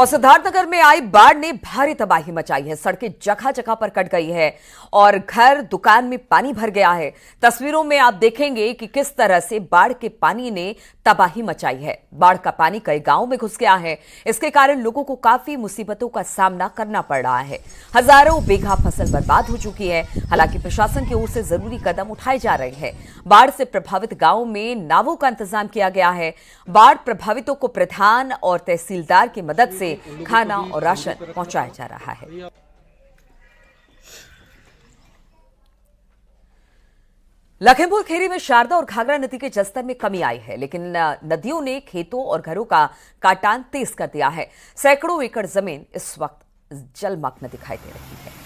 और सिद्धार्थनगर में आई बाढ़ ने भारी तबाही मचाई है। सड़कें जगह जगह पर कट गई है और घर दुकान में पानी भर गया है। तस्वीरों में आप देखेंगे कि किस तरह से बाढ़ के पानी ने तबाही मचाई है। बाढ़ का पानी कई गांवों में घुस गया है। इसके कारण लोगों को काफी मुसीबतों का सामना करना पड़ रहा है। हजारों बीघा फसल बर्बाद हो चुकी है। हालांकि प्रशासन की ओर से जरूरी कदम उठाए जा रहे हैं। बाढ़ से प्रभावित गांवों में नावों का इंतजाम किया गया है। बाढ़ प्रभावितों को प्रधान और तहसीलदार की मदद से खाना और राशन पहुंचाया जा रहा है। लखीमपुर खीरी में शारदा और घाघरा नदी के जलस्तर में कमी आई है, लेकिन नदियों ने खेतों और घरों का काटान तेज कर दिया है। सैकड़ों एकड़ जमीन इस वक्त जलमग्न दिखाई दे रही है।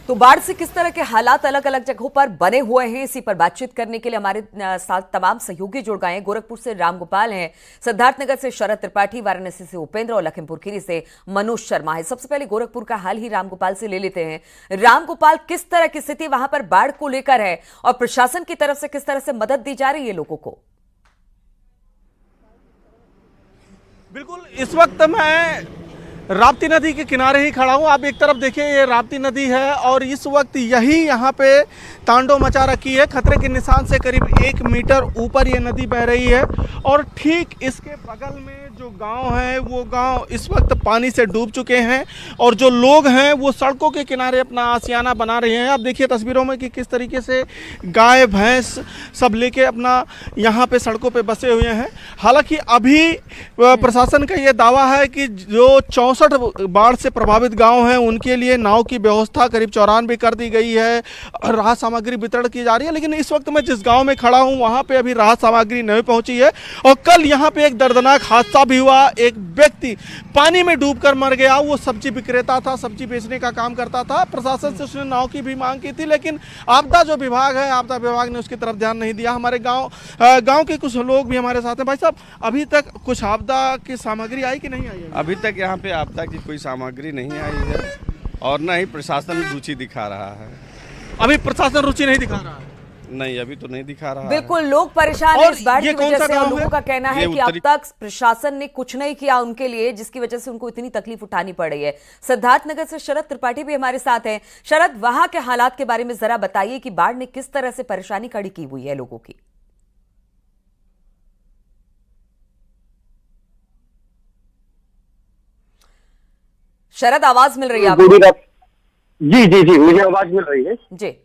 तो बाढ़ से किस तरह के हालात अलग अलग जगहों पर बने हुए हैं, इसी पर बातचीत करने के लिए हमारे साथ तमाम सहयोगी जुड़ गए हैं। गोरखपुर से रामगोपाल हैं, सिद्धार्थनगर से शरद त्रिपाठी, वाराणसी से उपेंद्र और लखीमपुर खीरी से मनोज शर्मा है। सबसे पहले गोरखपुर का हाल ही रामगोपाल से ले लेते हैं। रामगोपाल, किस तरह की स्थिति वहां पर बाढ़ को लेकर है और प्रशासन की तरफ से किस तरह से मदद दी जा रही है लोगों को? बिल्कुल, इस वक्त मैं राप्ती नदी के किनारे ही खड़ा हूँ। आप एक तरफ देखिए, ये राप्ती नदी है और इस वक्त यही यहाँ पे तांडव मचा रखी है। खतरे के निशान से करीब 1 मीटर ऊपर ये नदी बह रही है और ठीक इसके बगल में जो गांव है वो गांव इस वक्त पानी से डूब चुके हैं और जो लोग हैं वो सड़कों के किनारे अपना आशियाना बना रहे हैं। आप देखिए तस्वीरों में कि किस तरीके से गाय भैंस सब लेके अपना यहाँ पे सड़कों पे बसे हुए हैं। हालांकि अभी प्रशासन का ये दावा है कि जो 64 बाढ़ से प्रभावित गांव हैं उनके लिए नाव की व्यवस्था करीब 94 कर दी गई है, राहत सामग्री वितरण की जा रही है। लेकिन इस वक्त मैं जिस गांव में खड़ा हूं वहां पे अभी राहत सामग्री नहीं पहुंची है और कल यहां पे एक दर्दनाक हादसा भी हुआ। एक व्यक्ति पानी में डूबकर मर गया। वो सब्जी विक्रेता था, सब्जी बेचने का काम करता था। प्रशासन से उसने नाव की भी मांग की थी, लेकिन आपदा जो विभाग है, आपदा विभाग ने उसकी तरफ ध्यान नहीं दिया। हमारे गाँव के कुछ लोग भी हमारे साथ हैं। भाई साहब, अभी तक कुछ आपदा की सामग्री आई कि नहीं आई है? अभी तक यहाँ पे आपदा की कोई सामग्री नहीं आई है और न ही प्रशासन रुचि दिखा रहा है। अभी प्रशासन रुचि नहीं दिखा रहा है? नहीं, अभी तो नहीं दिखा रहा। बिल्कुल, लोग परेशान हैं इस बाढ़ की वजह से और लोगों का कहना है कि अब तक प्रशासन ने कुछ नहीं किया उनके लिए, जिसकी वजह से उनको इतनी तकलीफ उठानी पड़ रही है। सिद्धार्थनगर से शरद त्रिपाठी भी हमारे साथ हैं। शरद, वहां के हालात के बारे में जरा बताइए कि बाढ़ ने किस तरह से परेशानी खड़ी की हुई है लोगों की। शरद, आवाज मिल रही है आपको? जी जी जी, मुझे आवाज मिल रही है जी।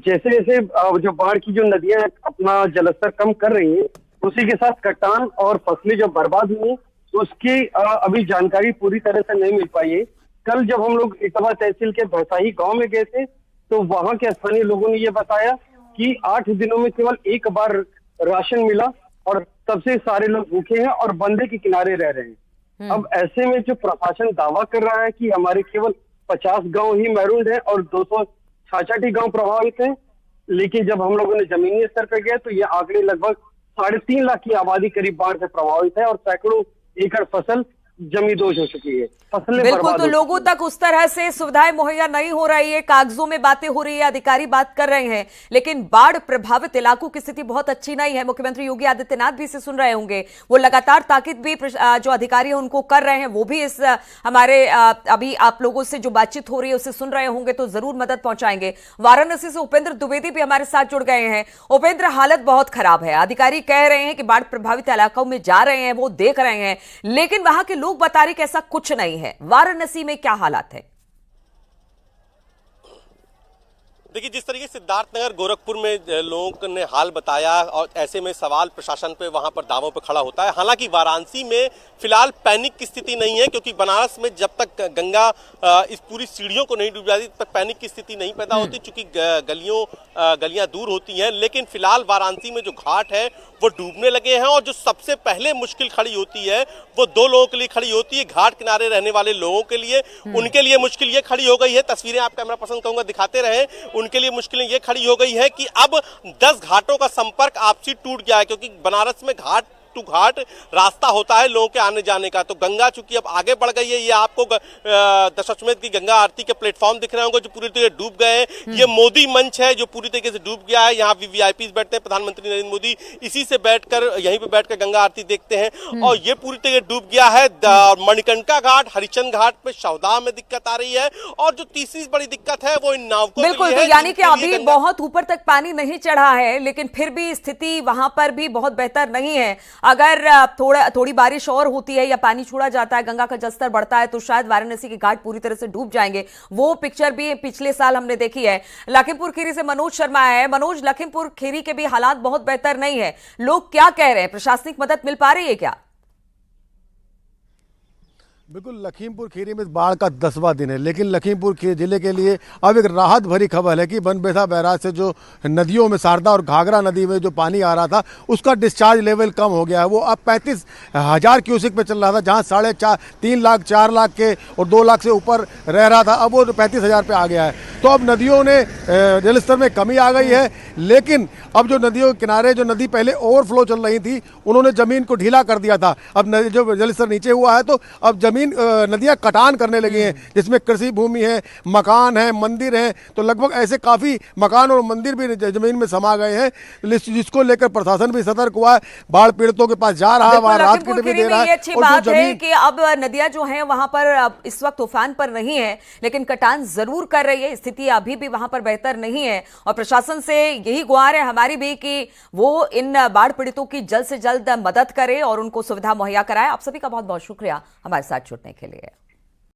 जैसे जैसे जो बाढ़ की जो नदियां अपना जलस्तर कम कर रही हैं, उसी के साथ कटान और फसलें जो बर्बाद हुई उसकी अभी जानकारी पूरी तरह से नहीं मिल पाई है। कल जब हम लोग इटवा तहसील के भैसाही गांव में गए थे तो वहां के स्थानीय लोगों ने ये बताया कि 8 दिनों में केवल एक बार राशन मिला और तब से सारे लोग भूखे हैं और बंदे के किनारे रह रहे हैं। अब ऐसे में जो प्रशासन दावा कर रहा है कि हमारे केवल 50 गांव ही महरूम है और 266 गांव प्रभावित हैं, लेकिन जब हम लोगों ने जमीनी स्तर पर गए तो ये आंकड़े लगभग 3.5 लाख की आबादी करीब बाढ़ से प्रभावित है और सैकड़ों एकड़ फसल जमींदोज हो चुकी है। बिल्कुल, तो लोगों तक उस तरह से सुविधाएं मुहैया नहीं हो रही है, कागजों में बातें हो रही है, अधिकारी बात कर रहे हैं, लेकिन बाढ़ प्रभावित इलाकों की स्थिति बहुत अच्छी नहीं है। मुख्यमंत्री योगी आदित्यनाथ भी इसे सुन रहे होंगे, वो लगातार ताकीद भी जो अधिकारी हैं उनको कर रहे हैं, वो भी इस हमारे अभी आप लोगों से जो बातचीत हो रही है उसे सुन रहे होंगे, तो जरूर मदद पहुंचाएंगे। वाराणसी से उपेंद्र द्विवेदी भी हमारे साथ जुड़ गए हैं। उपेंद्र, हालत बहुत खराब है, अधिकारी कह रहे हैं कि बाढ़ प्रभावित इलाकों में जा रहे हैं, वो देख रहे हैं, लेकिन वहां के लोग बता रहे कि ऐसा कुछ नहीं है। वाराणसी में क्या हालात है? देखिए, जिस तरीके से सिद्धार्थनगर गोरखपुर में लोगों ने हाल बताया और ऐसे में सवाल प्रशासन पे वहां पर दावों पे खड़ा होता है। हालांकि वाराणसी में फिलहाल पैनिक की स्थिति नहीं है, क्योंकि बनारस में जब तक गंगा इस पूरी सीढ़ियों को नहीं डूब जाती तब तक पैनिक की स्थिति नहीं पैदा होती, चूंकि गलियां दूर होती हैं। लेकिन फिलहाल वाराणसी में जो घाट है वो डूबने लगे हैं और जो सबसे पहले मुश्किल खड़ी होती है वो 2 लोगों के लिए खड़ी होती है। घाट किनारे रहने वाले लोगों के लिए, उनके लिए मुश्किल ये खड़ी हो गई है, तस्वीरें आप कैमरा पर्सन कहूंगा दिखाते रहे, उनके लिए मुश्किलें ये खड़ी हो गई है कि अब 10 घाटों का संपर्क आपसी टूट गया है, क्योंकि बनारस में घाट टू घाट रास्ता होता है लोगों के आने जाने का। तो गंगा चूंकि अब आगे बढ़ गई है, ये आपको दशाश्वमेध की गंगा आरती के प्लेटफॉर्म दिख रहे होंगे जो पूरी तरह डूब गए हैं। ये मोदी मंच है जो पूरी तरीके से डूब गया है। यहाँ वीवीआईपी बैठते हैं, प्रधानमंत्री नरेंद्र मोदी इसी से बैठकर यहीं पे बैठकर गंगा आरती देखते हैं और ये पूरी तरह डूब गया है। मणिकर्णिका घाट, हरिश्चंद्र घाट पे शवदाह में दिक्कत आ रही है और जो तीसरी बड़ी दिक्कत है वो इन नावकों बिल्कुल, तो यानी कि अभी बहुत ऊपर तक पानी नहीं चढ़ा है, लेकिन फिर भी स्थिति वहां पर भी बहुत बेहतर नहीं है। अगर थोड़ी बारिश और होती है या पानी छोड़ा जाता है, गंगा का जलस्तर बढ़ता है, तो शायद वाराणसी के घाट पूरी तरह से डूब जाएंगे। वो पिक्चर भी पिछले साल हमने देखी है। लखीमपुर खीरी से मनोज शर्मा है। मनोज, लखीमपुर खीरी के भी हालात बहुत बेहतर नहीं है, लोग क्या कह रहे हैं? प्रशासनिक मदद मिल पा रही है क्या? बिल्कुल, लखीमपुर खीरी में बाढ़ का 10वां दिन है, लेकिन लखीमपुर खीरी जिले के लिए अब एक राहत भरी खबर है कि बनबेसा बैराज से जो नदियों में शारदा और घाघरा नदी में जो पानी आ रहा था उसका डिस्चार्ज लेवल कम हो गया है। वो अब 35,000 क्यूसेक पे चल रहा था, जहां 3 लाख 4 लाख के और 2 लाख से ऊपर रह रहा था, अब वो 35,000 पे आ गया है। तो अब नदियों ने जलस्तर में कमी आ गई है, लेकिन अब जो नदियों के किनारे जो नदी पहले ओवरफ्लो चल रही थी उन्होंने जमीन को ढीला कर दिया था। अब जो जलस्तर नीचे हुआ है तो अब नदियां कटान करने लगी हैं, जिसमें कृषि भूमि है, मकान है, मंदिर है। तो लगभग ऐसे काफी मकान और मंदिर भी जमीन में समा गए हैं, जिसको लेकर प्रशासन भी सतर्क हुआ है, बाढ़ पीड़ितों के पास जा रहा है, वहां राहत किट भी दे रहा है। अच्छी बात है कि अब नदियां जो हैं वहां पर इस वक्त उफान पर नहीं है, लेकिन कटान जरूर कर रही है। स्थिति अभी भी वहां पर बेहतर नहीं है और प्रशासन से यही गुहार है हमारी भी कि वो इन बाढ़ पीड़ितों की जल्द से जल्द मदद करे और उनको सुविधा मुहैया कराए। आप सभी का बहुत बहुत शुक्रिया हमारे साथ जुड़ने के लिए।